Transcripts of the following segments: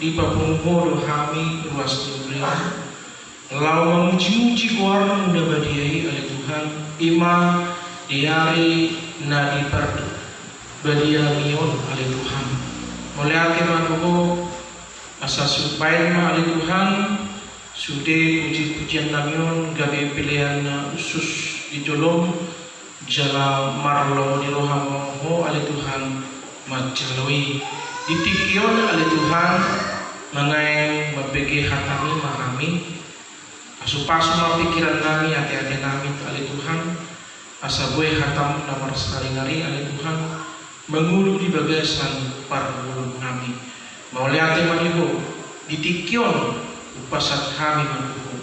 di papunghodo kami ruas dunia. Lau memuji-muji guarna muda badiai oleh Tuhan, ima diari na dipardu badia mion oleh Tuhan. Mulai akhir aku asa supaya ma oleh Tuhan sude puji-pujian namion gabe pilihan usus di jolong jala marlo di rohamo ho oleh Tuhan majaloi ditikion oleh Tuhan mengenai membagi hatami mahami asupasu ma pikiran kami hati-hati kami oleh Tuhan asa gue hatam nomor sekali ngari oleh Tuhan mengulu di bagasan para mulut kami mau lihat maniho ditikion upasat kami menuhu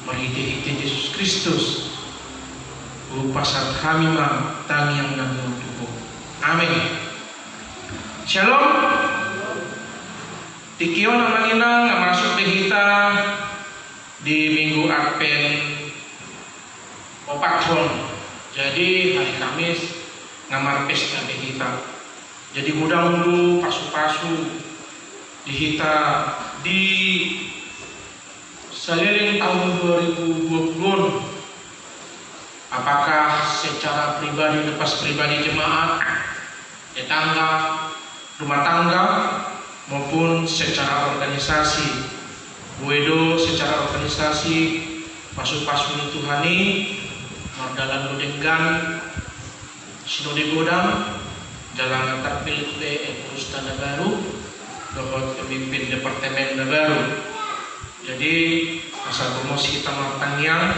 marhite-hite Yesus Kristus upasat kami ma tangi yang namun tubuh. Amin. Shalom. Tikion ang manginang nga masuk kita di minggu Advent Opakson. Jadi hari Kamis ngamar pesta di kita. Jadi mudah-mudahan pasu-pasu di kita di seliling tahun 2020. Apakah secara pribadi lepas pribadi jemaat, tetangga, rumah tangga, maupun secara organisasi, Wedo secara organisasi, pasu-pasu Tuhani, Mardalan Lodenggan, Sinode Godam, Jalan Terpilih Ekos Tanah Baru, Dohot Pemimpin Departemen Baru. Jadi asal promosi tamat tangian,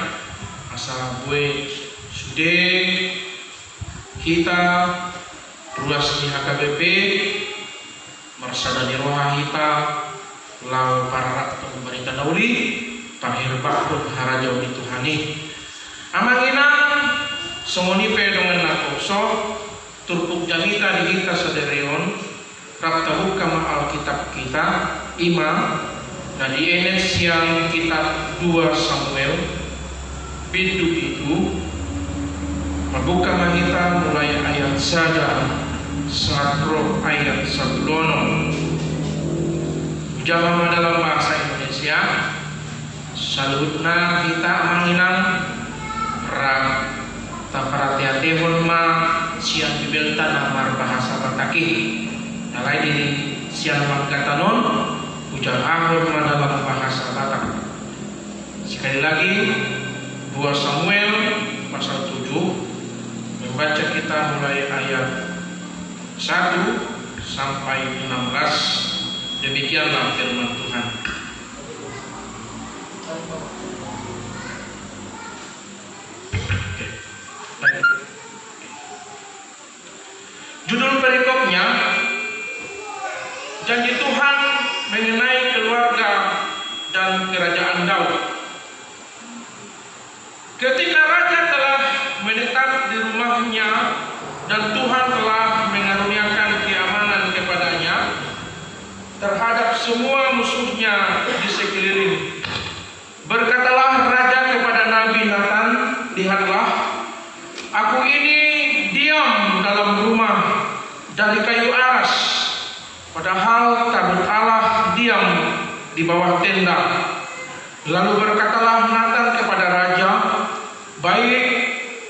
asal gue sudah kita ruas di HKBP, mersada di roha kita, lau para pemerintah dauli, tahir bakut harajau di Tuhani. Amanginang songoni pedongan nakoso, turpuk jamita di kita sadereon, raptahu kama alkitab kita, ima, nah di enes yang kitab 2 Samuel, pintu itu, membuka kita mulai ayat sada, sakro ayat sabulono. Jawab dalam bahasa Indonesia, salutna kita manginang rak taparatiatehon ma siang bibelta namar bahasa Bataki. Nalai di siang magkatanon ujar ahon dalam bahasa Batak. Sekali lagi 2 Samuel pasal 7 membaca kita mulai ayat 1 sampai 16. Demikianlah firman Tuhan. Judul perikopnya janji Tuhan mengenai keluarga dan kerajaan Daud. Ketika raja telah menetap di rumahnya dan Tuhan telah mengaruniakan keamanan kepadanya terhadap semua musuhnya di sekeliling, berkatalah raja kepada Nabi Nathan, lihatlah, aku ini diam dalam rumah dari kayu aras, padahal tabut Allah diam di bawah tenda. Lalu berkatalah Nathan kepada raja, baik,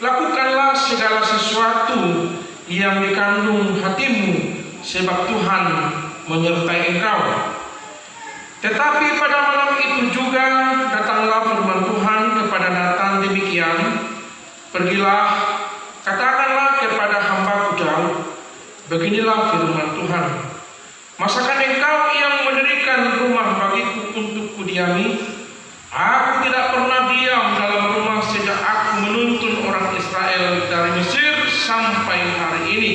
lakukanlah segala sesuatu yang dikandung hatimu, sebab Tuhan menyertai engkau. Tetapi pada malam itu juga datanglah firman Tuhan kepada Nathan demikian, pergilah, katakanlah kepada hambaku Daud, beginilah firman Tuhan, masakan engkau yang mendirikan rumah bagiku untuk kudiami? Aku tidak pernah diam dalam rumah sejak aku menuntun orang Israel dari Mesir sampai hari ini.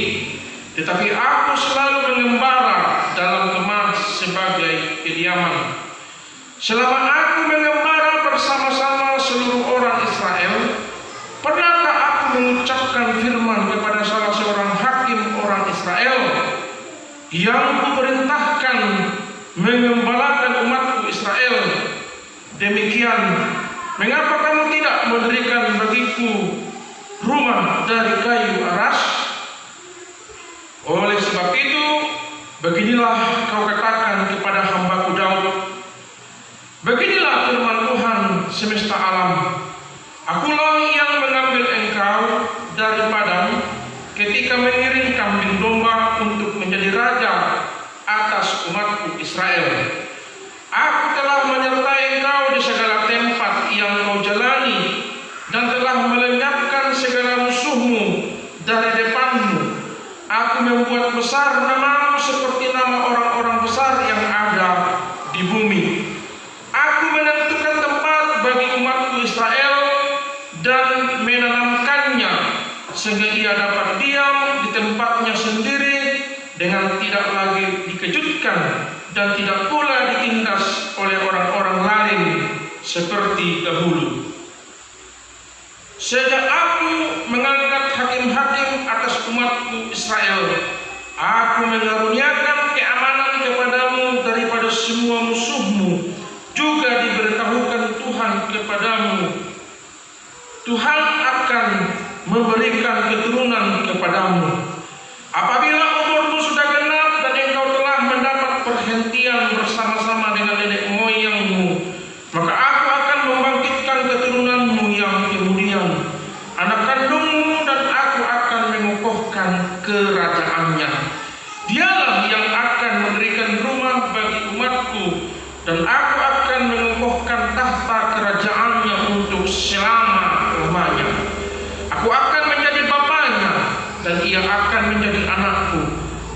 Tetapi aku selalu mengembara dalam kemah sebagai kediaman. Selama aku mengembara bersama-sama seluruh orang Israel, pernahkah aku mengucapkan firman kepada salah seorang hakim orang Israel yang kuperintahkan mengembalakan umatku Israel? Demikian, mengapa kamu tidak mendirikan bagiku rumah dari kayu aras? Oleh sebab itu, beginilah kau katakan kepada hambaku Daud, Beginilah firman Tuhan semesta alam. Akulah yang mengambil engkau dari padang ketika mengiring kambing domba untuk menjadi raja atas umatku Israel. Aku telah menyertai engkau di segala tempat yang kau jalani dan telah melenyapkan segala musuhmu dari depanmu. Aku membuat besar namamu seperti nama orang-orang besar yang ada di bumi. Aku menentukan tempat bagi umatku Israel dan menanamkannya sehingga ia dapat diam di tempatnya sendiri dengan tidak lagi dikejutkan dan tidak pula ditindas oleh orang-orang lain seperti dahulu. Sejak aku mengangkat hakim-hakim atas umatku Israel, aku mengaruniakan keamanan kepadamu daripada semua musuhmu. Juga diberitahukan Tuhan kepadamu, Tuhan akan memberikan keturunan kepadamu. Apabila umurmu sudah genap dan engkau telah mendapat perhentian bersama-sama dengan nenek moyangmu, maka aku akan membangkitkan keturunanmu yang kemudian, anak kandungmu, dan aku akan mengokohkan kerajaannya. Dialah yang akan mendirikan rumah bagi umatku, dan aku akan mengokohkan tahta kerajaannya untuk selama-lamanya. Aku akan menjadi bapaknya dan ia akan menjadi anakku.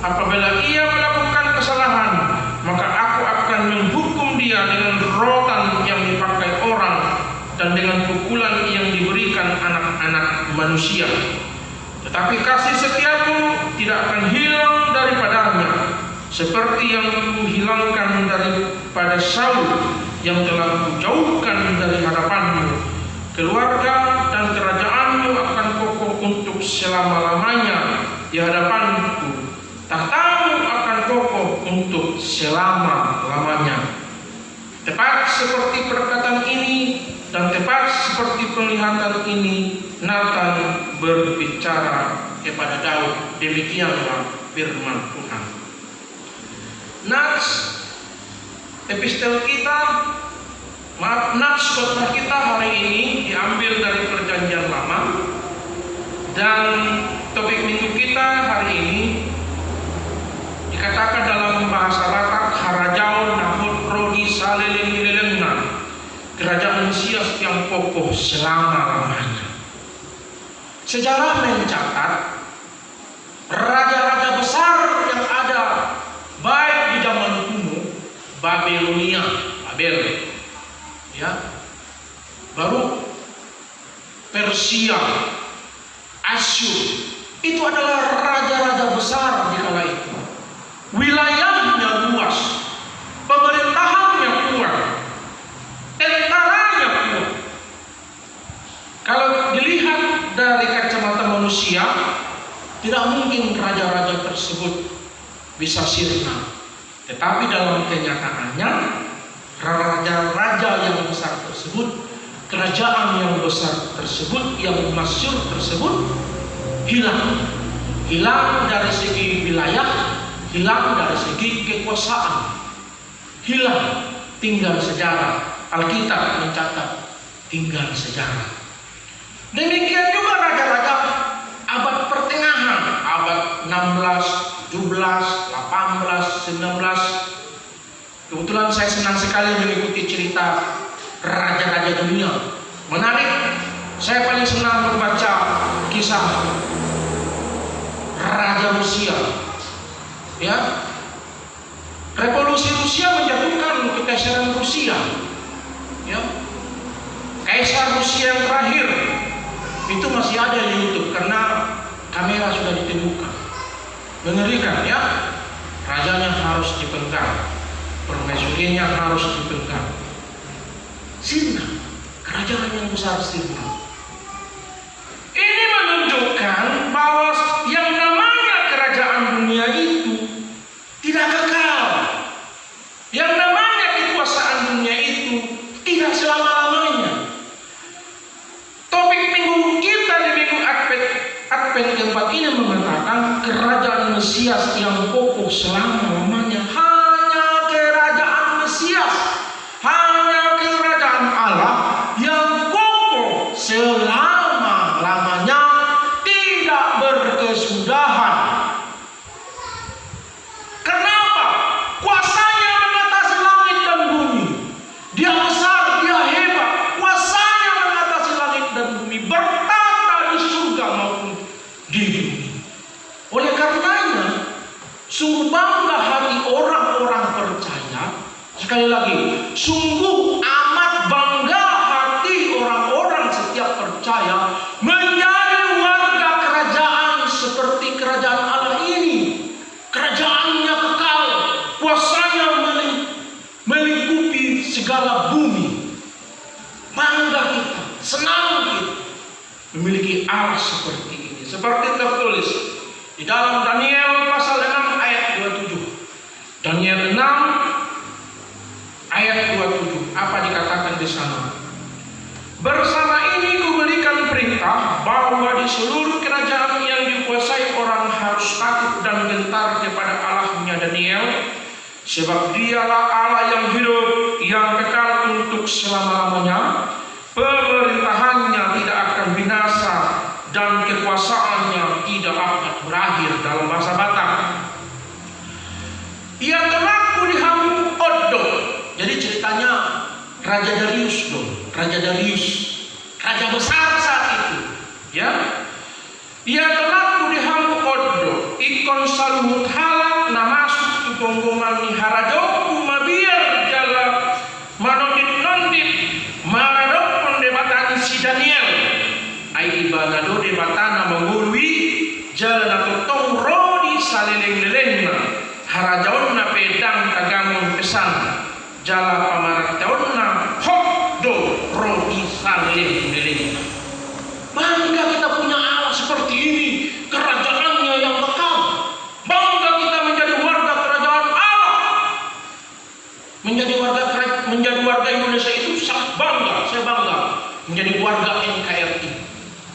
Apabila ia melakukan kesalahan, maka aku akan menghukum dia dengan rotan yang dipakai orang dan dengan pukulan yang diberikan anak-anak manusia. Tetapi kasih setiaku tidak akan hilang daripadanya, seperti yang kuhilangkan daripada Saul yang telah kujauhkan dari hadapanmu. Keluarga dan kerajaanmu akan kokoh untuk selama-lamanya di hadapanku. Tahtamu akan kokoh untuk selama-lamanya. Tepat seperti perkataan ini dan tepat seperti penglihatan ini, Nathan berbicara kepada Daud. Demikianlah firman Tuhan. Nats epistel kita, nats khotbah kita hari ini diambil dari Perjanjian Lama, dan topik minggu kita hari ini dikatakan dalam bahasa Batak Harajau Nahut Rodi Saleleng-Lelengna, kerajaan Mesias yang kokoh selama-lamanya. Sejarah mencatat raja-raja besar yang ada baik di zaman kuno, Babilonia, Babel, ya, baru Persia, Asyur, itu adalah raja-raja besar di kala itu. Wilayahnya luas, pemerintahannya kuat, tentaranya kuat. Kalau dilihat dari kacamata manusia, tidak mungkin raja-raja tersebut bisa sirna. Tetapi dalam kenyataannya, raja-raja yang besar tersebut, kerajaan yang besar tersebut, yang masyhur tersebut, hilang dari segi wilayah, hilang dari segi kekuasaan, hilang, tinggal sejarah. Alkitab mencatat tinggal sejarah. Demikian juga raja-raja abad pertengahan, abad 16, 17, 18, 19. Kebetulan saya senang sekali mengikuti cerita raja-raja dunia. Menarik. Saya paling senang membaca kisah Raja Rusia. Ya, revolusi Rusia menjatuhkan kekaisaran Rusia. Ya, kaisar Rusia yang terakhir itu masih ada di YouTube karena kamera sudah ditemukan. Mengerikan, ya. Rajanya harus dipenggal, permaisurinya harus dipenggal. Sirna, kerajaan yang besar sirna. Ini menunjukkan bahwa yang namanya kerajaan dunia itu tidak kekal. Yang namanya kekuasaan dunia itu tidak selama-lamanya. Topik minggu kita di minggu Advent keempat ini mengatakan kerajaan Mesias yang kokoh selama-lamanya. Hanya kerajaan Mesias, hanya Sekali lagi, sungguh amat bangga hati orang-orang setiap percaya menjadi warga kerajaan seperti kerajaan Allah ini. Kerajaannya kekal, kuasanya melingkupi segala bumi. Bangga kita, senang kita memiliki Allah seperti ini. Seperti tertulis di dalam Daniel pasal 6 ayat 27. Daniel 6 ayat 27. Apa dikatakan di sana? Bersama ini kuberikan perintah bahwa di seluruh kerajaan yang dikuasai orang harus takut dan gentar kepada Allahnya Daniel, sebab dialah Allah yang hidup, yang kekal untuk selama-lamanya. Pemerintahannya tidak akan binasa dan kekuasaannya tidak akan berakhir. Dalam bahasa Batak, ia terlaku di Hamu Oddo. Jadi ceritanya Raja Darius dong, Raja Darius, raja besar saat itu, ya. Ia terlaku di Hamu Oddo, ikon salumut halak namasuk tu gonggoman ni harajo umabir jala manodit nondit maradok pendebatan si Daniel ai ibanado debatana mengului jala totong rodi saleleng-lelengna harajaonna pedang tagamon pesan jala pamarataonna hokdo rodi saleleng-lelengna. Bangga kita punya Allah seperti ini, kerajaannya yang kekal. Bangga kita menjadi warga kerajaan Allah. Menjadi warga Indonesia itu sangat bangga. Saya bangga menjadi warga NKRI,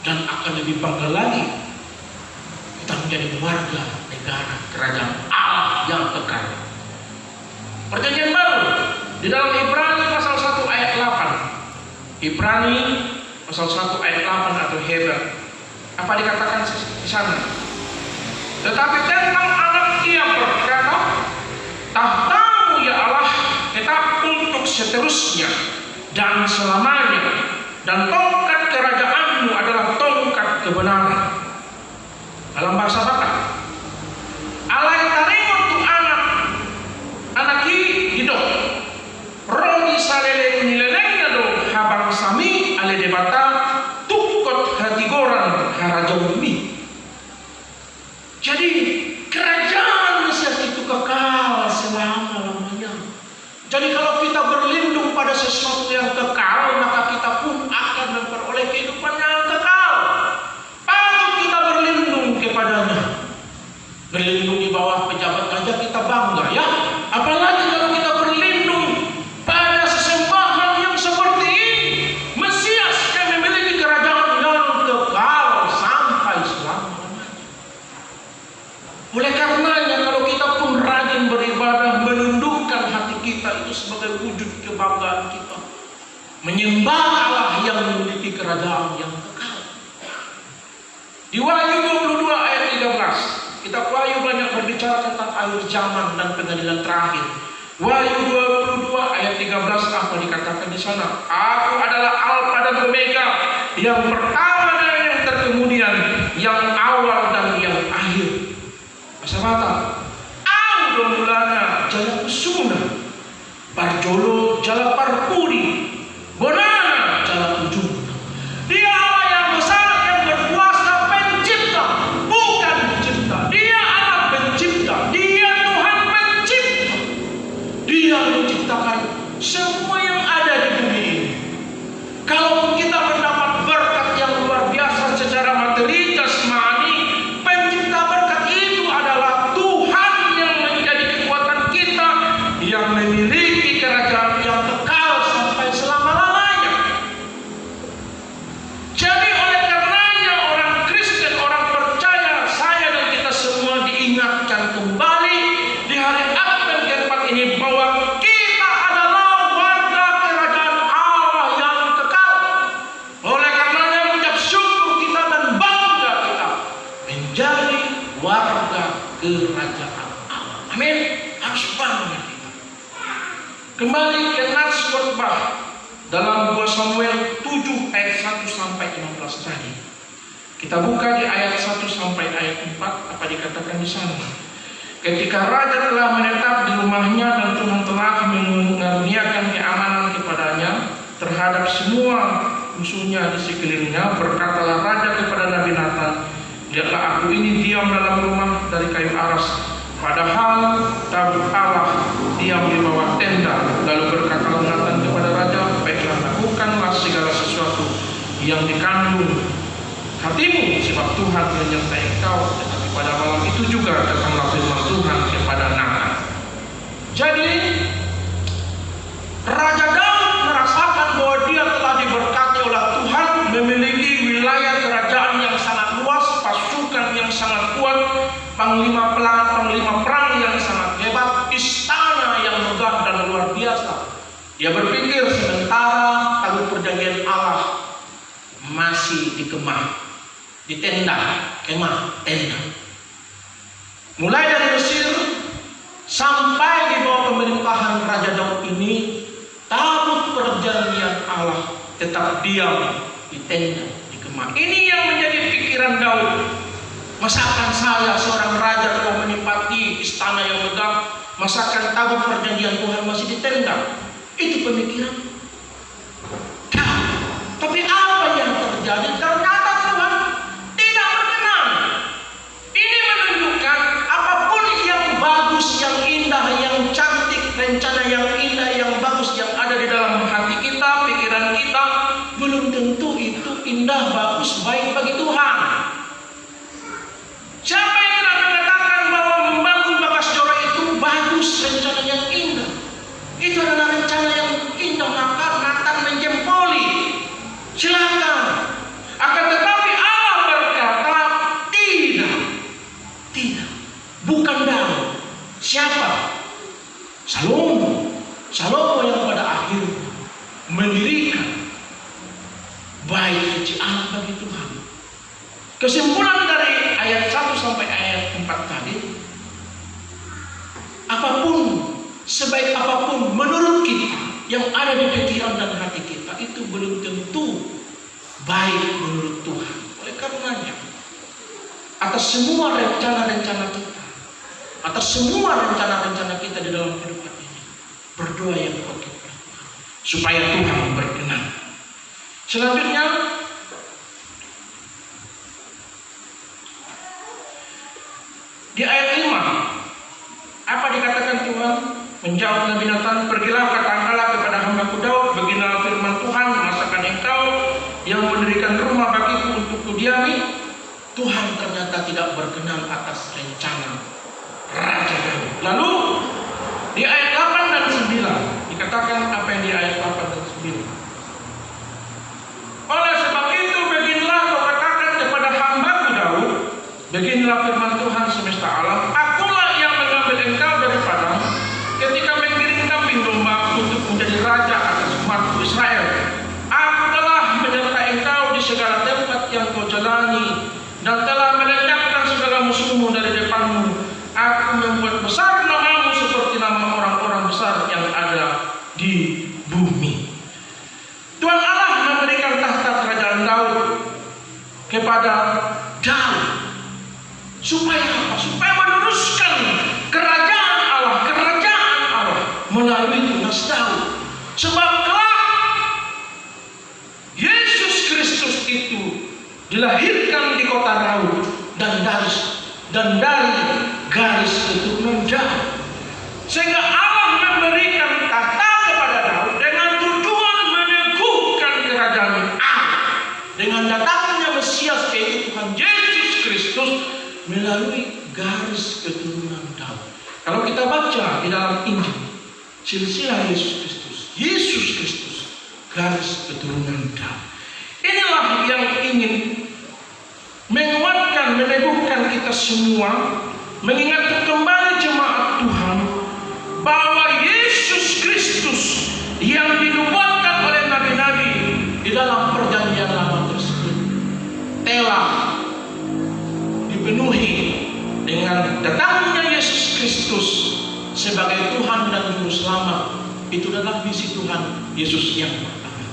dan akan lebih bangga lagi kita menjadi warga negara kerajaan Allah yang kekal. Perjanjian baru di dalam Ibrani pasal 1 ayat 8. Ibrani pasal 1 ayat 8 atau Hebra. Apa dikatakan di sana? Tetapi tentang anak ia berkata, tahtamu ya Allah tetap untuk seterusnya dan selamanya, dan tongkat kerajaanmu adalah tongkat kebenaran. Dalam bahasa Batak, alai tarimut tu anak hidup rodi salele nilelengnya do habang sami ale debata tukot hatigoran harajaumi. Jadi kerajaan Mesir itu kekal selama-lamanya. Jadi kalau kita berlindung pada sesuatu yang kekal, maka kita pun akan memperoleh kehidupan yang kekal. Patut kita berlindung kepadanya. Berlindung di bawah pejabat aja kita bangga, ya. Apalagi kalau kita berlindung pada sesembahan yang seperti ini. Mesias yang memiliki kerajaan yang kekal sampai selama-lamanya. Oleh karenanya kalau kita pun rajin beribadah, menundukkan hati kita itu sebagai wujud kebanggaan kita, menyembah Allah yang memiliki kerajaan yang kekal. Di Wahyu 22 ayat 13, kitab Wahyu banyak berbicara tentang akhir zaman dan pengadilan terakhir. Wahyu 22 ayat 13, apa dikatakan di sana? Aku adalah Alfa dan Omega, yang pertama dan yang terkemudian, yang awal dan yang akhir. Bahasa Batak, Audo mulana jala pesuna, Parjolo jala parpuri, Bonana jala ujung. Dia Allah yang besar, yang berkuasa, pencipta, bukan pencipta. Dia Allah pencipta, Dia Tuhan pencipta. Dia menciptakan semua yang ada di bumi ini. Kalau kita mendapat berkat yang luar biasa secara materi, jasmani, pencipta berkat itu adalah Tuhan yang menjadi kekuatan kita, yang memiliki kerajaan yang kekal sampai selama-lamanya. Jadi oleh karenanya orang Kristen, orang percaya, saya dan kita semua diingatkan kembali di hari Advent keempat ini bahwa kita adalah warga kerajaan Allah yang kekal. Oleh karenanya mengucap syukur kita dan bangga kita menjadi warga kerajaan Allah. Amin. Harus bangga kita. Kembali ke nats khotbah dalam 2 Samuel 7 ayat 1 sampai 15 tadi. Kita buka di ayat 1 sampai ayat 4, apa dikatakan di sana? Ketika raja telah menetap di rumahnya dan Tuhan telah mengaruniakan keamanan kepadanya terhadap semua musuhnya di sekelilingnya, berkatalah raja kepada Nabi Nathan, lihatlah aku ini diam dalam rumah dari kayu aras, padahal tabut Allah diam di bawah tenda. Lalu berkatalah Nathan kepada raja, baiklah, lakukanlah segala sesuatu yang dikandung hatimu, sebab Tuhan menyertai engkau. Tetapi pada malam itu juga datanglah firman Tuhan kepada Nathan. Jadi Raja Daud merasakan bahwa dia telah diberkati oleh Tuhan, memiliki wilayah kerajaan yang sangat luas, pasukan yang sangat kuat, panglima perang yang sangat hebat, istana yang megah dan luar biasa. Dia berpikir sementara tabut perjanjian Allah masih di kemah, di tenda, kemah, tenda. Mulai dari Mesir sampai di bawah pemerintahan Raja Daud ini, tabut perjanjian Allah tetap diam di tenda, di kemah. Ini yang menjadi pikiran Daud. Masakan saya seorang raja telah menempati istana yang megah, masakan tabut perjanjian Tuhan masih di tenda? Itu pemikiran. Tapi apa yang terjadi? Ternyata Tuhan tidak berkenan. Ini menunjukkan apapun yang bagus, yang indah, yang cantik, rencana yang indah, yang bagus yang ada di dalam hati kita, pikiran kita, belum tentu itu indah, bagus, baik bagi Tuhan. Siapa yang tidak mengatakan bahwa membangun Bagas Jora itu bagus, rencana yang indah? Itu adalah rencana yang indah, maka Nathan menjempoli. Silakan. Akan tetapi Allah berkata tidak, bukan Daud. Siapa? Salomo yang pada akhirnya mendirikan bait suci Allah bagi Tuhan. Kesimpulan dari ayat 1 sampai ayat 4 tadi, apapun, sebaik apapun menurut kita yang ada di pikiran dan hati kita, itu belum tentu baik menurut Tuhan. Oleh karenanya, atas semua rencana-rencana kita, atas semua rencana-rencana kita di dalam kehidupan ini, berdoa yang kuat kepada Tuhan supaya Tuhan berkenan. Selanjutnya, di ayat 5, apa dikatakan Tuhan? Menjawab Nabi Nathan, pergilah katakanlah kepada hambaku Daud, beginilah firman Tuhan, masakan engkau yang mendirikan rumah bagiku untuk kudiami. Tuhan ternyata tidak berkenan atas rencana Raja Daud. Lalu di ayat 8 dan 9 dikatakan apa yang di ayat 8 dan 9. Oleh sebab itu beginilah kau katakan kepada hambaku Daud, beginilah firman Tuhan semesta alam, akulah yang mengambil engkau dari padang ketika mengiring kambing domba untuk menjadi raja atas umatku Israel. Aku telah menyertai engkau di segala tempat yang kau jalani dan telah melenyapkan segala musuhmu dari depanmu. Aku membuat besar namamu seperti nama orang-orang besar yang ada di bumi. Tuhan Allah memberikan tahta kerajaan Daud kepada Daud. Supaya apa? Supaya meneruskan kerajaan Allah melalui tunas Daud. Sebab kelak Yesus Kristus itu dilahirkan di kota Daud dan dari garis keturunan Daud. Sehingga Allah memberikan tahta kepada Daud dengan tujuan meneguhkan kerajaan Allah. Dengan datangnya Mesias yaitu Tuhan Yesus Kristus melalui garis keturunan Daud. Kalau kita baca di dalam Injil, silsilah Yesus Kristus, garis keturunan Daud. Inilah yang ingin menguatkan, meneguhkan kita semua, mengingatkan kembali jemaat Tuhan bahwa Yesus Kristus yang dinubuatkan oleh nabi-nabi di dalam perjanjian lama tersebut telah dipenuhi dengan datangnya Yesus Kristus sebagai Tuhan dan Juru Selamat. Itu adalah misi Tuhan Yesus yang pertama.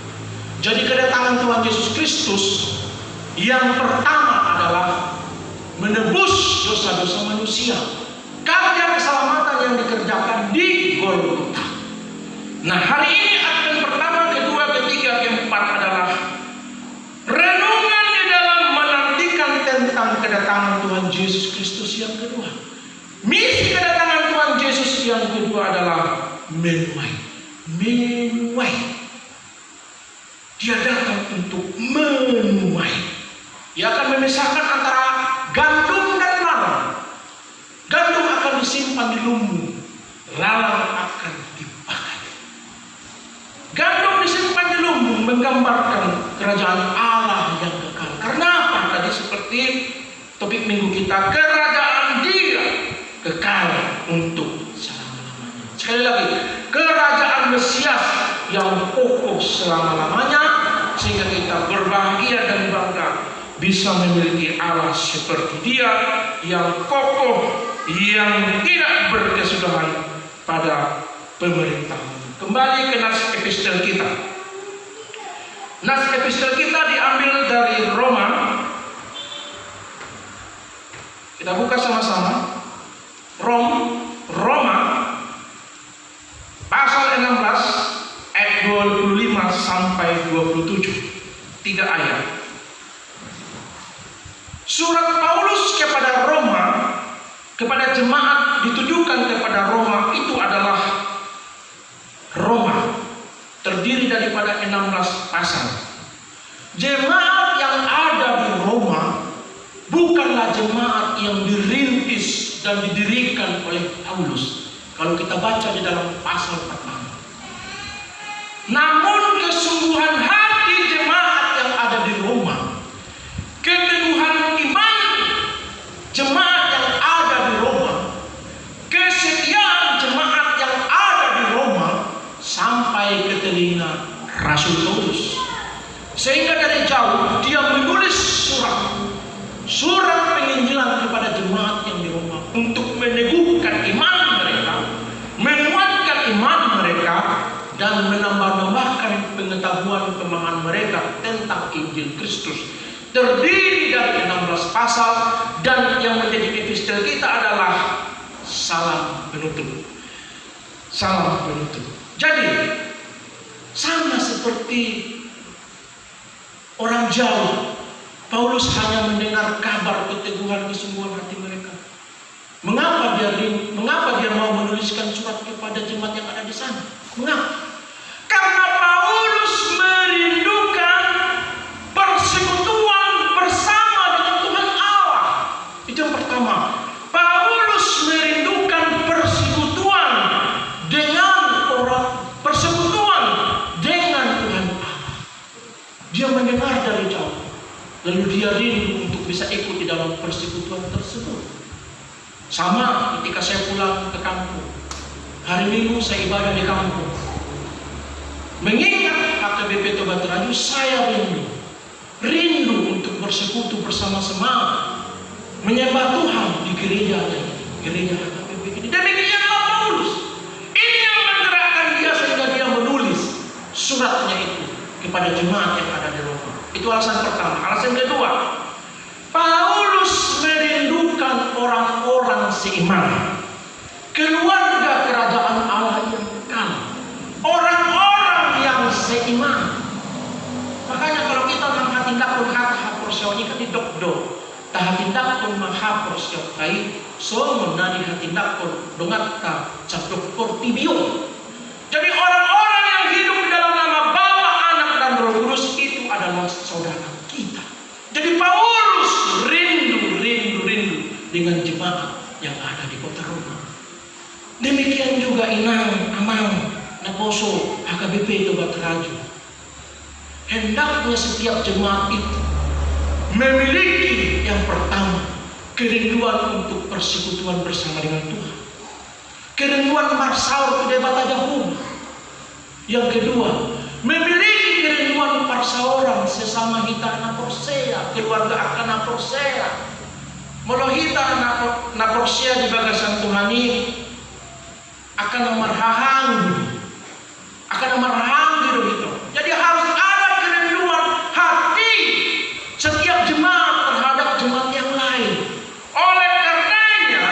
Jadi kedatangan Tuhan Yesus Kristus yang pertama adalah menebus dosa-dosa manusia. Karya keselamatan yang dikerjakan di Golgota. Nah, hari ini Advent pertama, kedua, ketiga, keempat adalah renungan di dalam menantikan tentang kedatangan Tuhan Yesus Kristus yang kedua. Misi kedatangan Tuhan Yesus yang kedua adalah menuai. Dia datang untuk menuai. Dia akan memisahkan antara gandum dan lalang. Gandum akan disimpan di lumbung, lalang akan dibakar. Gandum disimpan di lumbung menggambarkan kerajaan Allah yang kekal. Karena apa? Tadi seperti topik minggu kita, kerajaan Dia kekal untuk selama-lamanya. Sekali lagi, kerajaan Mesias yang kokoh selama-lamanya, sehingga kita berbahagia dan bangga bisa memiliki Allah seperti Dia yang kokoh, yang tidak berkesudahan pada pemerintahan. Kembali ke nas epistel kita. Nas epistel kita diambil dari Roma. Kita buka sama-sama. Roma pasal 16 ayat 25 sampai 27. 3 ayat. Surat Paulus kepada Roma, kepada jemaat ditujukan kepada Roma, itu adalah Roma, terdiri daripada 16 pasal. Jemaat yang ada di Roma bukanlah jemaat yang dirintis dan didirikan oleh Paulus. Kalau kita baca di dalam pasal pertama. Namun kesungguhan hati jemaat yang ada di Roma, keteguhan iman jemaat yang ada di Roma, kesetiaan jemaat yang ada di Roma sampai ke telinga Rasul Paulus. Sehingga dari jauh dia menulis surat penginjilan kepada jemaat yang di Roma untuk meneguhkan iman mereka, menguatkan iman mereka, dan menambah-nambahkan pengetahuan pemahaman mereka tentang Injil Kristus. Terdiri dari 16 pasal, dan yang menjadi epistel kita adalah salam penutup. Salam penutup. Jadi sama seperti orang jauh, Paulus hanya mendengar kabar keteguhan kesungguhan hati mereka. Mengapa dia mau menuliskan surat kepada jemaat yang ada di sana? Mengapa? Karena Paulus merindukan persekutuan bersama dengan Tuhan Allah. Itu yang pertama. Paulus merindukan persekutuan dengan Tuhan Allah. Dia mendengar dari jauh, lalu dia rindu untuk bisa ikut di dalam persekutuan tersebut. Sama ketika saya pulang ke kampung, hari Minggu saya ibadah di kampung. Mengingat HKBP Tobat Rajo, saya rindu untuk bersekutu bersama-sama, menyembah Tuhan di gereja HKBP ini. Demikianlah Paulus. Ini yang menggerakkan dia sehingga dia menulis suratnya itu kepada jemaat yang ada di Roma. Itu alasan pertama. Alasan kedua, Paulus merindukan orang-orang seiman, keluarga kerajaan Allah yang kekal, orang-orang yang seiman. Makanya kalau kita menghatindakun hapor kan di dokdo, tahatindakun mahapor kai, so menadi hatindakun dongatta capdokor tibio. Jadi orang-orang yang hidup di dalam nama Bapa, Anak, dan Roh Kudus itu adalah saudara kita. Jadi Paulus rindu dengan jemaat yang ada di kota Roma. Demikian juga Inang, Amang, Naposo, HKBP Tobat Rajo. Hendaknya setiap jemaat itu memiliki yang pertama, kerinduan untuk persekutuan bersama dengan Tuhan. Kerinduan marsaur ke debata jahum. Yang kedua, memiliki kerinduan parsauran sesama hita naporsea, keluarga akan naporsea. Melohita naporsea di bagasan Tuhan ini akan marhahang gitu. Jadi harus ada kerinduan hati setiap jemaat terhadap jemaat yang lain. Oleh karenanya,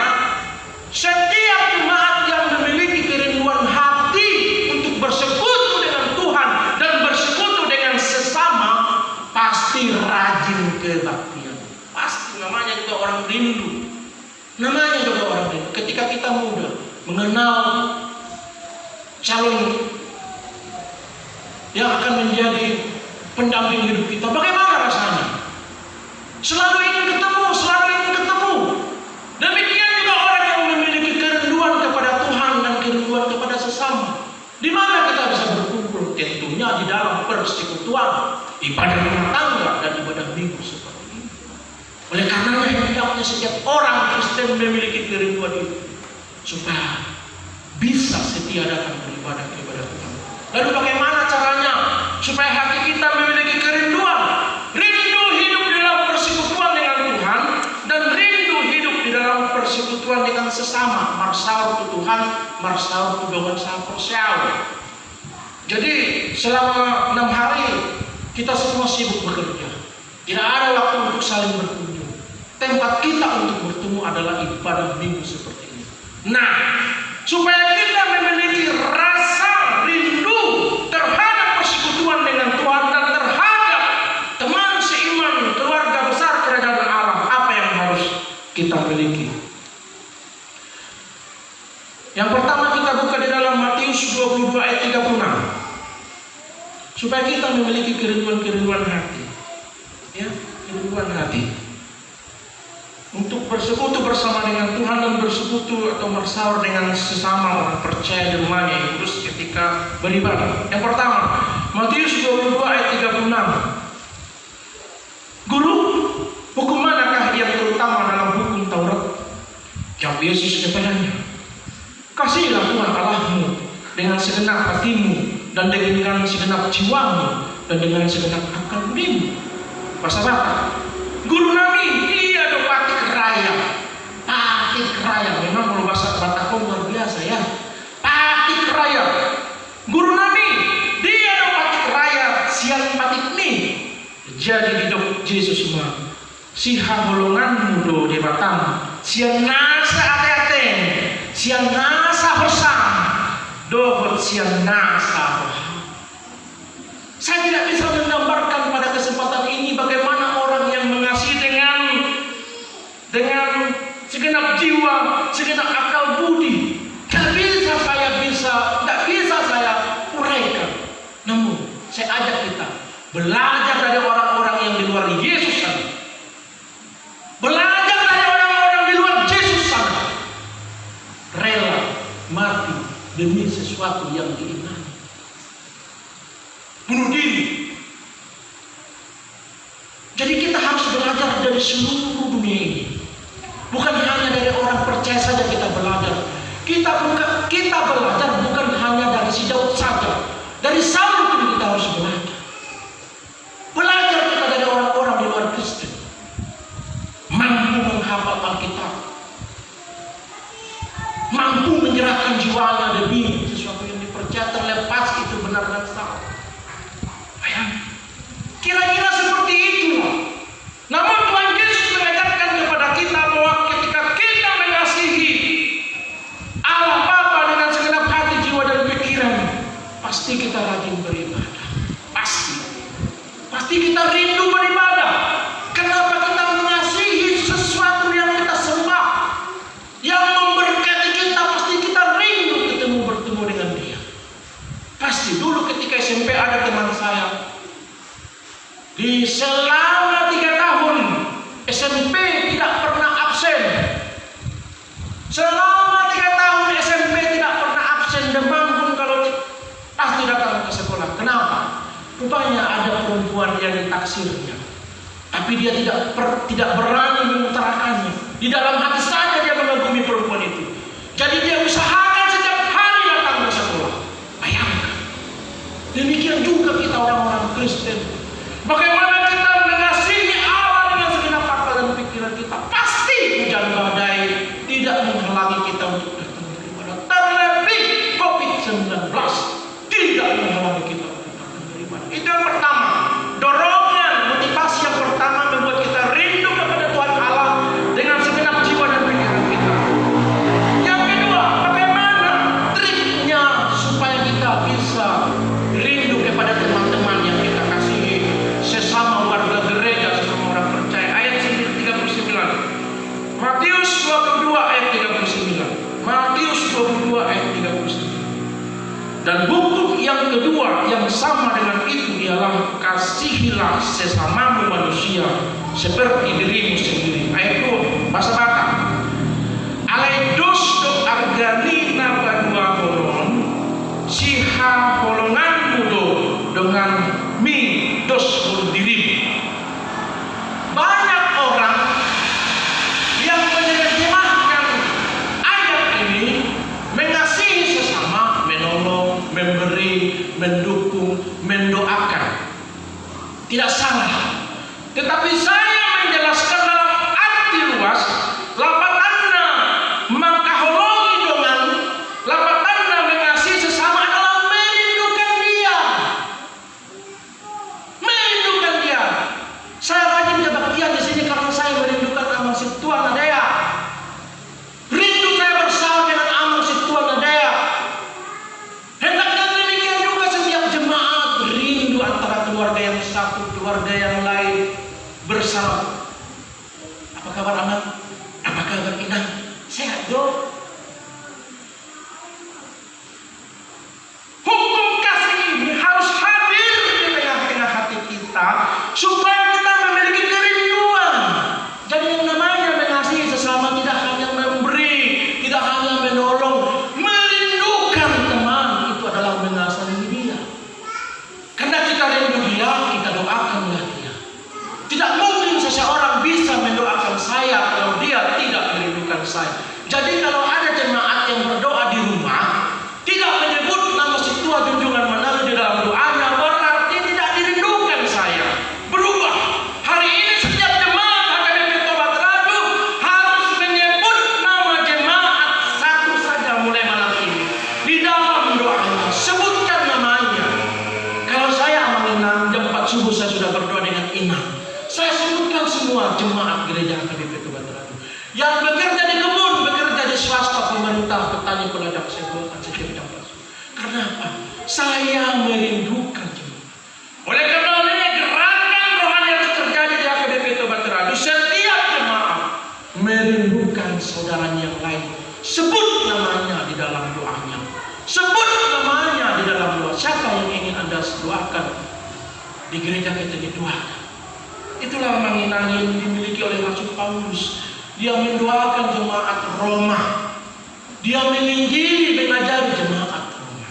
kebaktian. Pasti namanya juga orang rindu. Namanya juga orang rindu. Ketika kita muda mengenal calon yang akan menjadi pendamping hidup kita, bagaimana rasanya? Selalu ingin ketemu, selalu ingin ketemu. Demikian juga orang yang memiliki kerinduan kepada Tuhan dan kerinduan kepada sesama. Di mana kita bisa berkumpul? Tentunya di dalam persekutuan, ibadah rumah tangga dan ibadah minggu seperti ini. Oleh karenanya hendaknya setiap orang Kristen memiliki kerinduan itu supaya bisa setia datang beribadah kepada Tuhan. Lalu bagaimana caranya supaya hati kita memiliki kerinduan? Rindu hidup di dalam persekutuan dengan Tuhan dan rindu hidup di dalam persekutuan dengan sesama. Marsaur tu Tuhan, marsaur tu dengan sahaja. Jadi selama 6 hari kita semua sibuk bekerja. Tidak ada waktu untuk saling berkunjung. Tempat kita untuk bertemu adalah ibadah minggu seperti ini. Nah, supaya kita memiliki rasa rindu terhadap persekutuan dengan Tuhan dan terhadap teman seiman, keluarga besar kerajaan Allah, apa yang harus kita miliki? Yang pertama kita buka di dalam Matius 22 ayat 36. Supaya kita memiliki kerinduan-kerinduan hati. Ya, kerinduan hati. Untuk bersekutu bersama dengan Tuhan dan bersekutu atau bersaur dengan sesama orang percaya di rumahnya yang kudus ketika beribadah. Yang pertama, Matius 22 ayat 36. Guru, hukum manakah yang terutama dalam hukum Taurat? Jawab Yesus kepadanya, kasihilah Tuhan Allahmu dengan segenap hatimu dan dengan segenap jiwamu dan dengan segenap akal budimu. Bahasa Batak, guru nami dia do patik raya. Patik raya, memang kalau bahasa Batak luar biasa ya. Patik raya. Guru nami dia do patik raya siang patik mi. Jadi hidup Yesus mah siha holonganmu do di batang siang nasa ate-ate siang nasa hosang dohot siang nasa. Saya tidak bisa menggambarkan pada kesempatan ini bagaimana orang yang mengasihi dengan segenap jiwa, segenap akal budi. Tidak bisa saya uraikan. Namun saya ajak kita belajar dari orang-orang yang di luar Yesus sana. Belajar dari orang-orang di luar Yesus sana. Rela mati demi sesuatu yang diimani. Bunuh diri. Jadi kita harus belajar dari seluruh dunia ini. Bukan hanya dari orang percaya saja kita belajar. Kita belajar bukan hanya dari si Daud saja. Dari Saul pun kita harus belajar. Belajar kita dari orang-orang di luar Kristen. Mampu menghafal Alkitab. Mampu menyerahkan jiwanya demi sesuatu yang dipercaya, terlepas itu benar dan salah. Kira-kira seperti itu. Namun Tuhan Yesus mengajarkan kepada kita bahwa ketika kita mengasihi Allah Bapa dengan segenap hati, jiwa dan pikiran, pasti kita rajin beribadah. Pasti kita rindu beribadah. Kenapa kita mengasihi sesuatu yang kita sembah, yang memberkati kita? Pasti kita rindu bertemu dengan Dia. Pasti dulu ketika SMP ada teman saya. Di selama 3 tahun SMP tidak pernah absen. Selama 3 tahun SMP tidak pernah absen. Demam pun kalau pasti datang ke sekolah. Kenapa? Rupanya ada perempuan yang ditaksirnya, tapi dia tidak berani mengutarakannya. Di dalam hati saja dia mengagumi perempuan itu. Jadi dia usahakan setiap hari datang ke sekolah. Bayangkan. Demikian juga kita orang-orang Kristen. Bagaimana kita mengasihi Allah dengan segenap akal dan pikiran kita, pasti hujan badai tidak menghalangi kita untuk datang beribadah. Terlebih COVID-19 tidak menghalangi kita untuk datang beribadah. Itu yang pertama. Dorongan, motivasi yang pertama membuat kita rindu kepada Tuhan Allah dengan segenap jiwa dan pikiran kita. Yang kedua, bagaimana triknya supaya kita bisa rindu kepada teman-teman yang kita kasihi, sesama kedua yang sama dengan itu ialah kasihilah sesamamu manusia seperti dirimu sendiri. Ayat 2 bahasa Batak. Alaidos do argani nabadua holon siha holongan mudo dengan mi dos dirimu. Banyak orang yang menerjemahkan ayat ini mengasihi sesama, menolong, memberi, mendukung, mendoakan. Tidak salah. Tetapi saya menjelaskan dalam arti luas, lapatanna mengkaholongi dengan lapatanna mengasihi sesama adalah merindukan dia. Merindukan dia. Saya rajin kebaktian di sini karena saya merindukan Amang Situan Adaya. Rindu saya bersama dengan Amang Situan Adaya. Hendaknya demikian juga setiap jemaat rindu antara keluarga yang satu, keluarga yang lain bersama. Apa kabar Amang? Apa kabar Inang? Sehat dong. Hukum kasih ini harus hadir di tengah-tengah hati kita supaya kita memiliki kerinduan. Jadi yang namanya mengasihi sesama tidak hanya memberi, tidak hanya menolong, merindukan teman itu adalah mengasihi dia. Karena kita rindu dia, kita doakanlah dia. Tidak mungkin seseorang bisa mendoakan saya kalau dia tidak merindukan saya. Jadi kalau ada jemaat yang berdoa di rumah, tidak menyebut nama Situa Junjungan Manado di dalam doanya, berarti tidak dirindukan saya. Berubah. Hari ini setiap jemaat HKBP Tobat Radu harus menyebut nama jemaat satu saja mulai malam ini. Di dalam doanya, sebutkan namanya. Kalau saya Amang Inang, jam 4 subuh saya sudah berdoa dengan Inang. Saya sebutkan semua jemaat gereja HKBP Tobat Radu yang bekerja di kebun, bekerja di swasta, pemerintah, petani, peladang, sebuah setiap jam 4 subuh. Karena apa? Saya merindukan jemaat. Oleh karena ini gerakan rohani yang terjadi di HKBP Tobat Radu, setiap jemaat merindukan saudaranya yang lain. Sebut namanya di dalam doanya. Sebut namanya di dalam doa. Siapa yang ingin Anda doakan di gereja kita didoakan. Itulah manginang yang dimiliki oleh Rasul Paulus. Dia mendoakan jemaat Roma. Dia menginjili, mengajari jemaat Roma.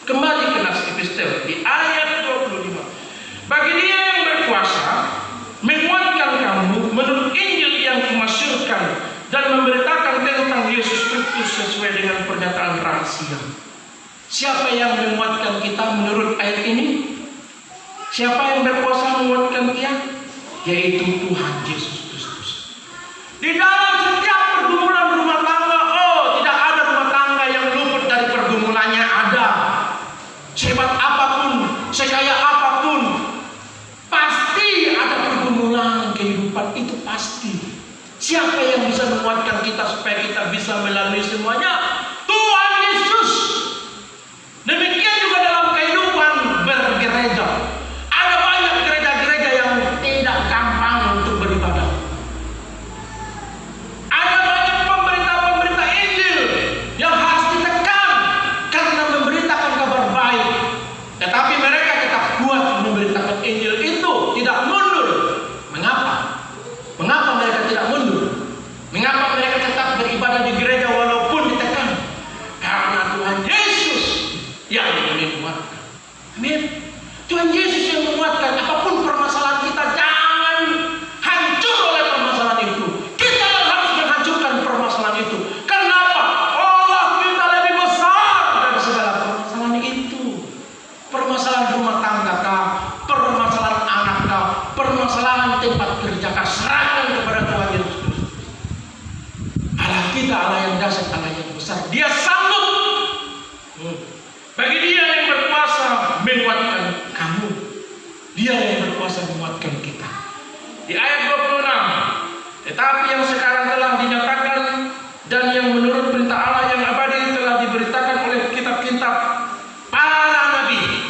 Kembali ke nas epistel di ayat 25. Bagi dia yang berkuasa menguatkan kamu menurut Injil yang kumasyurkan dan memberitakan tentang Yesus Kristus sesuai dengan pernyataan rahasia. Siapa yang menguatkan kita menurut ayat ini? Siapa yang berkuasa menguatkan dia? Yaitu Tuhan Yesus Kristus. Di dalam setiap pergumulan rumah tangga, tidak ada rumah tangga yang luput dari pergumulannya. Ada. Sehebat apapun, sekaya apapun, pasti ada pergumulan kehidupan, itu pasti. Siapa yang bisa menguatkan kita supaya kita bisa melalui semuanya? Tuhan Yesus. Demikian juga dalam kehidupan bergereja. Ada banyak gereja-gereja yang tidak gampang untuk beribadah. Ada banyak pemberita-pemberita Injil yang harus ditekan karena memberitakan kabar baik. Tetapi mereka tetap kuat memberitakan Injil itu, tidak mundur. Mengapa? Mengapa mereka tidak mundur? Mengapa mereka tetap beribadah di gereja walaupun ditekan? Karena Tuhan Yesus yang menguatkan. Amin. Tuhan Yesus yang menguatkan. Apapun permasalahan kita, jangan hancur oleh permasalahan itu. Kita yang harus menghancurkan permasalahan itu. Kenapa? Allah kita lebih besar dari segala permasalahan itu. Permasalahan rumah tangga kah, permasalahan anak kah, permasalahan tempat kerja kah, serahkan kepada Tuhan Yesus Kristus. Allah kita Allah yang dahsyat, Allah yang besar. Dia sanggup. Bagi dia yang berkuasa menguatkan kamu. Dia yang berkuasa menguatkan kita. Di ayat 26. Tetapi yang sekarang telah dinyatakan dan yang menurut perintah Allah yang abadi telah diberitakan oleh kitab-kitab para nabi.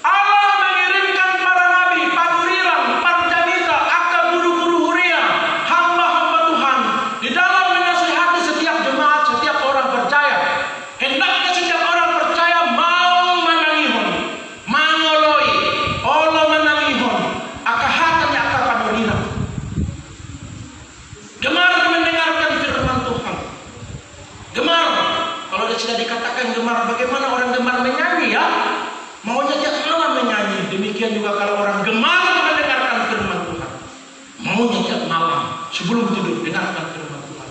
Allah mengirimkan para nabi, Paduriram, Parjamita, Akaburu-Guru Huria, hamba-hamba Tuhan di dalam menasihati setiap jemaat, setiap orang percaya. Hendaknya setiap orang percaya mau menang Bagaimana orang gemar menyanyi ya? Maunya tiap malam menyanyi. Demikian juga kalau orang gemar mendengarkan firman Tuhan, maunya tiap malam sebelum tidur dengarkan firman Tuhan.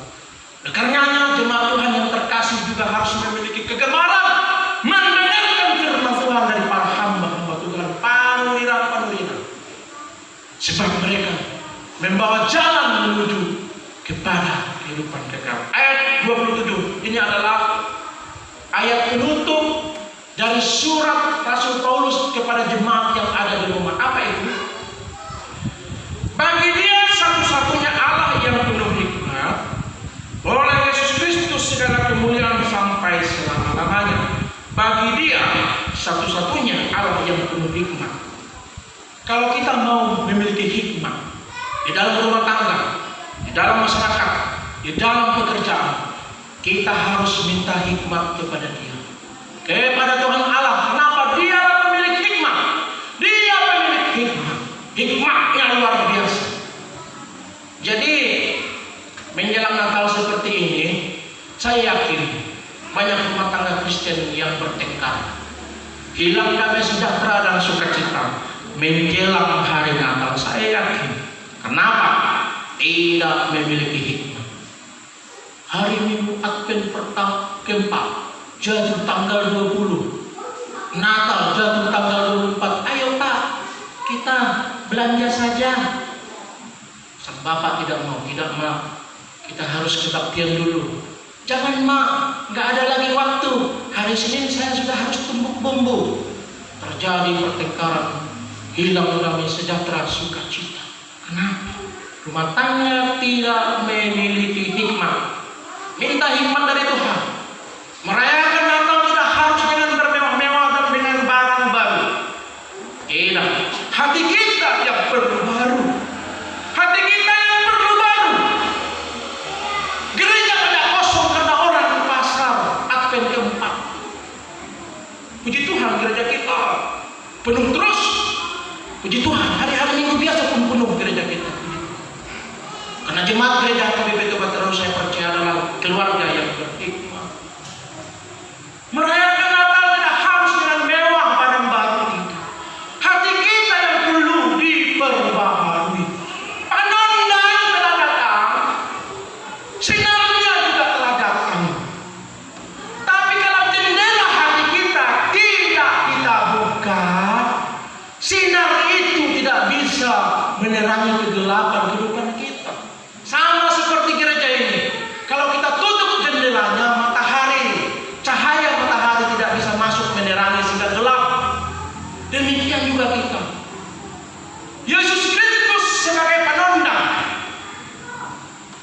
Karenanya jemaat Tuhan yang terkasih juga harus memiliki kegemaran mendengarkan firman Tuhan dari para hamba-hamba Tuhan, panwira-panwira. Sebab mereka membawa jalan menuju kepada kehidupan kekal. Ayat 27 ini adalah ayat penutup dari surat Rasul Paulus kepada jemaat yang ada di Roma. Apa itu? Bagi Dia satu-satunya Allah yang penuh hikmat, oleh Yesus Kristus segala kemuliaan sampai selama-lamanya. Bagi Dia satu-satunya Allah yang penuh hikmat. Kalau kita mau memiliki hikmat di dalam rumah tangga, di dalam masyarakat, di dalam pekerjaan, kita harus minta hikmat kepada Dia, kepada Tuhan Allah. Kenapa? Dia pemilik hikmat. Dia pemilik hikmat. Hikmatnya luar biasa. Jadi menjelang Natal seperti ini, saya yakin banyak rumah tangga Kristen yang bertengkar, hilang damai sejahtera dan sukacita menjelang hari Natal. Saya yakin. Kenapa? Tidak memiliki hikmat. Hari Minggu Advent keempat jatuh tanggal 20, Natal jatuh tanggal 24. Ayo Pak, kita belanja saja. Sang Bapak tidak mau. Kita harus kebaktian dulu. Jangan Mak, nggak ada lagi waktu. Hari Senin saya sudah harus tumbuk bumbu. Terjadi pertengkaran, hilang damai sejahtera, sukacita. Kenapa? Rumah tangga tidak memiliki hikmat. Minta hikmat dari Tuhan. Merayakan Natal tidak harus dengan bermewah-mewah dan dengan barang baru. Tidak. Hati kita yang perlu baru. Hati kita yang perlu baru. Gereja banyak kosong karena orang di pasar Advent keempat. Puji Tuhan, gereja kita penuh terus. Puji Tuhan, hari-hari Minggu biasa pun penuh gereja kita. Karena jemaat gereja HKBP Tobat Terus, saya percaya adalah keluarga yang berhikmat. Merayakan Natal tidak harus dengan mewah barang baru itu. Hati kita yang perlu diperbaharui. Panondan telah datang, sinarnya juga telah datang. Tapi kalau jendela hati kita tidak kita buka, sinar itu tidak bisa menerangi kegelapan kehidupan kita. Sama seperti gereja ini. Kalau kita tutup jendelanya, cahaya matahari tidak bisa masuk menerangi sehingga gelap. Demikian juga kita. Yesus Kristus sebagai penondang,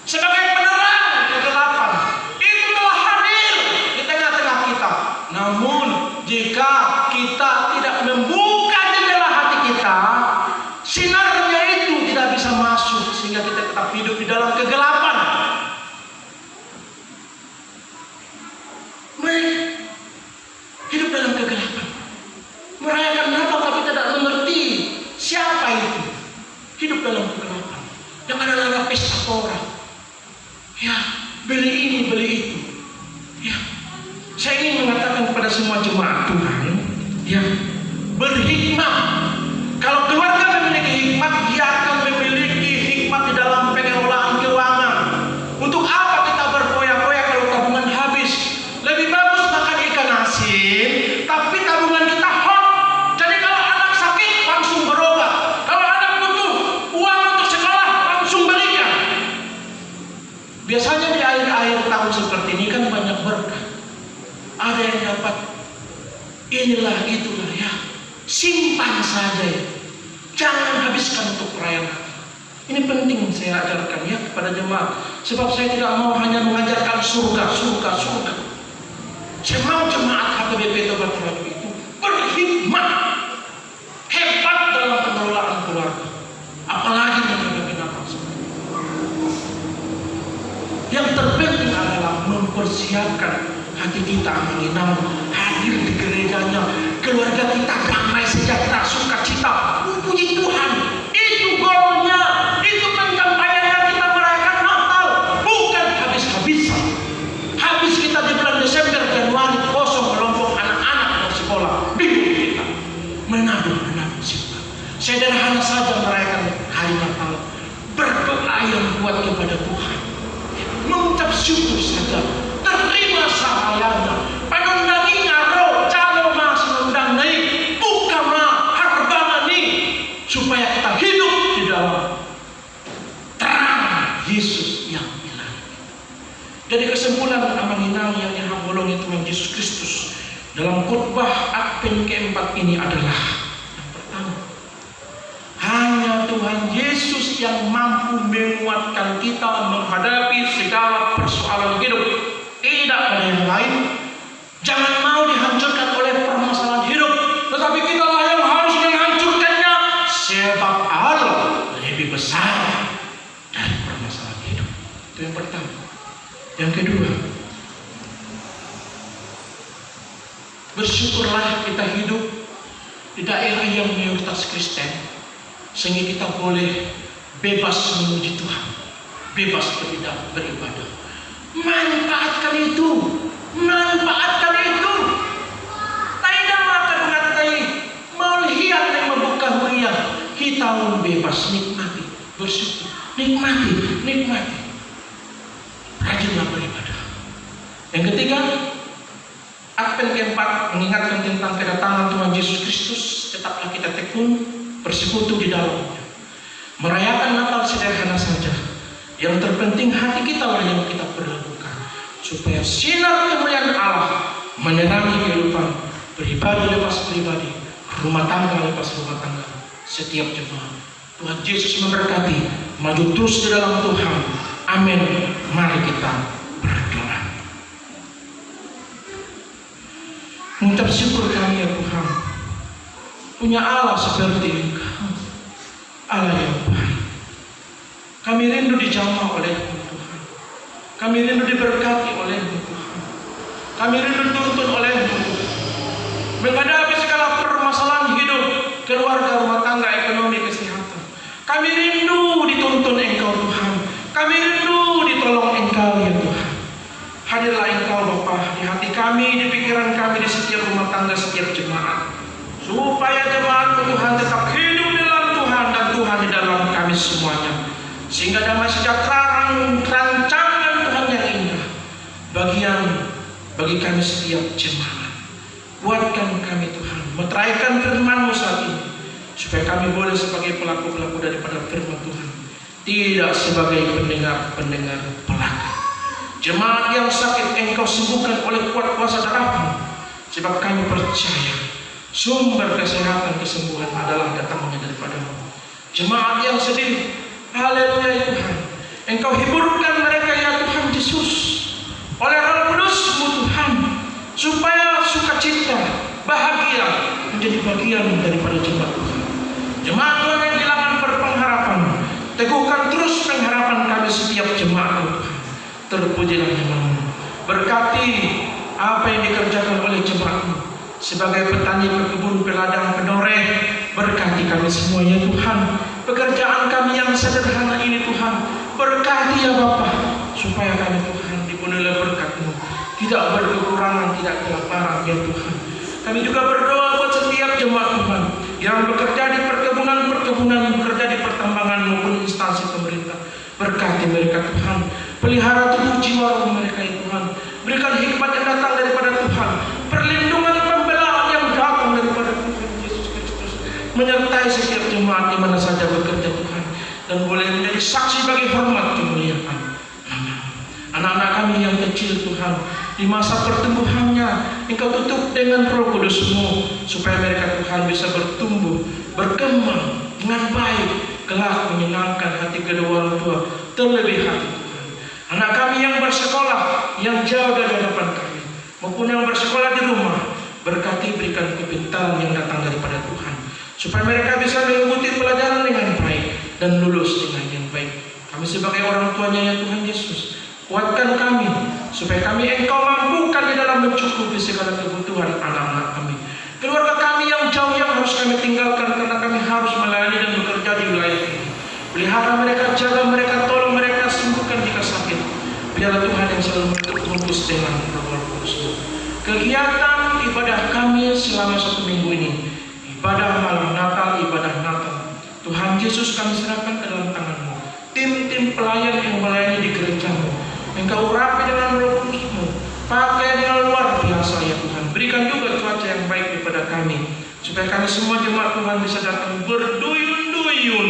sebagai penerang kegelapan, itu telah hadir di tengah-tengah kita. Namun jika kita tidak membuka jendela hati kita, sinarnya itu tidak bisa masuk sehingga kita tetap hidup di dalam kegelapan. Hidup dalam kegelapan. Merayakan Natal tapi tidak mengerti siapa itu. Hidup dalam kegelapan. Yang adalah pesta pora. Ya, beli ini, beli itu. Ya, saya ingin mengatakan kepada semua jemaat Tuhan, ya, berhikmat. Kalau keluarga memiliki hikmat, dia akan memiliki hikmat di dalam pengelolaan keuangan. Untuk apa kita berpoya-poya kalau tabungan habis? Lebih bagus makan ikan asin, tapi tabungan kita hot. Jadi kalau anak sakit langsung berobat. Kalau anak butuh uang untuk sekolah langsung belikan. Biasanya di akhir-akhir tahun seperti ini kan banyak berkah. Ada yang dapat inilah itulah ya. Simpan saja ya. Jangan habiskan untuk perayaan. Ini penting saya ajarkan ya kepada jemaat. Sebab saya tidak mau hanya mengajarkan surga. Saya mau jemaat HKBP Tobat Terus itu berhikmat, hebat dalam pengelolaan keluarga. Apalagi menghadapi Natal. Yang terpenting adalah mempersiapkan hati kita menginam hadir di gerejanya, keluarga kita damai sejahtera, sukacita. Puji Tuhan, itu golnya, itu pencapaiannya kita merayakan Natal, bukan habis-habisan. Habis kita di bulan Desember, Januari kosong kelompok anak yang kuat kepada Tuhan. Mengucap syukur saja. Terima sahayana. Panundangi ngaro jalo mas nundang naik. Buka ma harbana ni. Supaya kita hidup di dalam terang Yesus yang ilahi. Jadi kesimpulan amanginang yang dihambolongi Tuhan Yesus Kristus dalam khotbah Advent keempat ini adalah yang pertama, hanya Tuhan Yesus yang mampu menguatkan kita menghadapi segala persoalan hidup. Tidak ada yang lain. Jangan mau dihancurkan oleh permasalahan hidup, tetapi kitalah yang harus menghancurkannya, sebab Allah lebih besar dari permasalahan hidup. Itu yang pertama. Yang kedua, bersyukurlah kita hidup di daerah yang mayoritas Kristen, sehingga kita boleh bebas memuji Tuhan, bebas beribadah. Manfaatkan itu, manfaatkan itu. Tidak makan ngatai, mau lihat yang membuka hurian, kita bebas nikmati, bersyukur, nikmati. Rajinlah beribadah. Yang ketiga, Advent keempat mengingatkan tentang kedatangan Tuhan Yesus Kristus. Tetaplah kita tekun bersekutu di dalamnya. Merayakan Natal sederhana saja. Yang terpenting hati kita lah yang kita perlakukan, supaya sinar kemuliaan Allah menerangi kehidupan pribadi lepas pribadi, rumah tangga lepas rumah tangga, setiap jemaat. Tuhan Yesus memberkati. Maju terus di dalam Tuhan. Amin. Mari kita berdoa. Mengucap syukur kami ya Tuhan, punya Allah seperti Engkau, Allah yang baik. Kami rindu dijamah oleh-Mu Tuhan. Kami rindu diberkati oleh-Mu Tuhan. Kami rindu dituntun oleh-Mu Tuhan. Menghadapi segala permasalahan hidup, keluarga, rumah tangga, ekonomi, kesehatan. Kami rindu dituntun Engkau Tuhan. Kami rindu ditolong Engkau ya Tuhan. Hadirlah Engkau Bapa di hati kami, di pikiran kami, di setiap rumah tangga, setiap jemaat, supaya jemaat Tuhan tetap hidup dalam Tuhan dan Tuhan di dalam kami semuanya, sehingga damai sejahtera rancangan Tuhan yang indah bagi kami setiap jemaat. Kuatkan kami Tuhan, meteraikan firman-Mu saat ini, supaya kami boleh sebagai pelaku-pelaku daripada firman Tuhan, tidak sebagai pendengar-pendengar belaka. Jemaat yang sakit Engkau sembuhkan oleh kuat kuasa darah-Mu, sebab kami percaya sumber kesehatan kesembuhan adalah datangnya daripada-Mu. Jemaat yang sedih, haleluya ya Tuhan, Engkau hiburkan mereka ya Tuhan Yesus oleh Roh Kudus-Mu Tuhan, supaya sukacita, bahagia menjadi bagian daripada jemaat Tuhan. Jemaat Tuhan yang kehilangan berpengharapan, teguhkan terus pengharapan kami setiap jemaat Tuhan. Terpujilah nama-Mu. Berkati apa yang dikerjakan oleh jemaat-Mu sebagai petani, pekebun, peladang, penoreh. Berkati kami semua ya Tuhan. Pekerjaan kami yang sederhana ini Tuhan, berkati ya Bapa, supaya kami Tuhan dipenuhi berkat-Mu, tidak berkekurangan, tidak kelaparan ya Tuhan. Kami juga berdoa buat setiap jemaat Tuhan yang bekerja di perkebunan, bekerja di pertambangan maupun instansi pemerintah. Berkati mereka Tuhan, pelihara tubuh jiwa mereka ya Tuhan. Berikan hikmat yang datang daripada Tuhan, perlindungan pembelaan yang datang daripada Tuhan Yesus Kristus, menyertai setiap jemaat di mana saja bekerja Tuhan, dan boleh menjadi saksi bagi hormat kemuliaan anak-anak kami yang kecil Tuhan. Di masa pertumbuhannya Engkau tutup dengan Roh Kudus-Mu, supaya mereka Tuhan bisa bertumbuh, berkembang dengan baik, kelak menyenangkan hati kedua orang tua, terlebih hati Tuhan. Anak kami yang bersekolah, yang jauh dari hadapan kami, maupun yang bersekolah di rumah, berkati, berikan kepintaran yang datang daripada Tuhan, supaya mereka bisa mengikuti pelajaran dengan baik dan lulus dengan yang baik. Kami sebagai orang tuanya ya Tuhan Yesus, kuatkan kami, supaya kami Engkau mampukan di dalam mencukupi segala kebutuhan anak-anak kami. Keluarga kami yang jauh yang harus kami tinggalkan karena kami harus melayani dan bekerja di wilayah ini. Pelihara mereka, jaga mereka, tolong mereka, sembuhkan jika sakit. Biarlah Tuhan yang selalu membungkus dengan Roh Kudus. Kegiatan ibadah kami selama 1 minggu ini, ibadah malam Natal, ibadah Natal, Tuhan Yesus kami serahkan ke dalam tangan-Mu. Tim-tim pelayan yang melayani di gerejamu. Engkau urapi dengan Roh Kudus-Mu, pakai dengan luar biasa ya Tuhan. Berikan juga cuaca yang baik kepada kami, supaya kami semua jemaat Tuhan bisa datang berduyun-duyun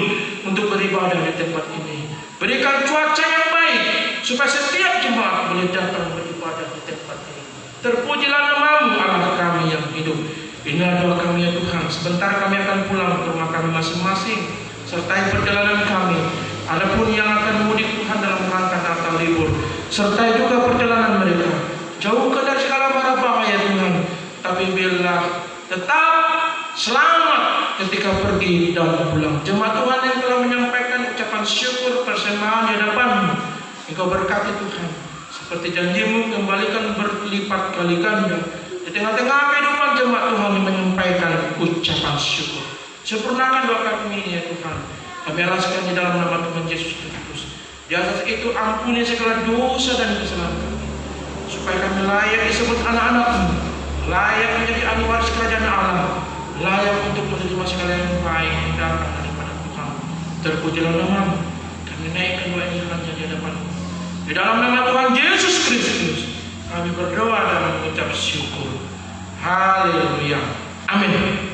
untuk beribadah di tempat ini. Berikan cuaca yang baik, supaya setiap jemaat boleh datang beribadah di tempat ini. Terpujilah nama-Mu Allah kami yang hidup. Inilah doa kami ya Tuhan. Sebentar kami akan pulang ke rumah kami masing-masing. Sertai perjalanan kami. Adapun yang akan mudik Tuhan dalam rangka Natal libur, sertai juga perjalanan mereka. Jauhkan dari segala mara bahaya Tuhan. Tapi biarlah tetap selamat ketika pergi dan pulang. Jemaat Tuhan yang telah menyampaikan ucapan syukur persembahan di hadapan-Mu, Engkau berkati Tuhan. Seperti janji-Mu, kembalikan berlipat kali ganda di tengah-tengah kehidupan jemaat Tuhan yang menyampaikan ucapan syukur. Sempurnakan doa kami ini ya Tuhan. Kami alaskan di dalam nama Tuhan Yesus Kristus. Di atas itu ampuni segala dosa dan kesalahan kami, supaya kami layak disebut anak-anak-Mu, layak menjadi ahli waris kerajaan Allah, layak untuk menerima segala yang baik yang datang daripada Tuhan. Terpujilah nama-Mu. Kami naikkan doa ini hanya di hadapan-Mu. Di dalam nama Tuhan Yesus Kristus kami berdoa dan mengucap syukur. Haleluya. Amin.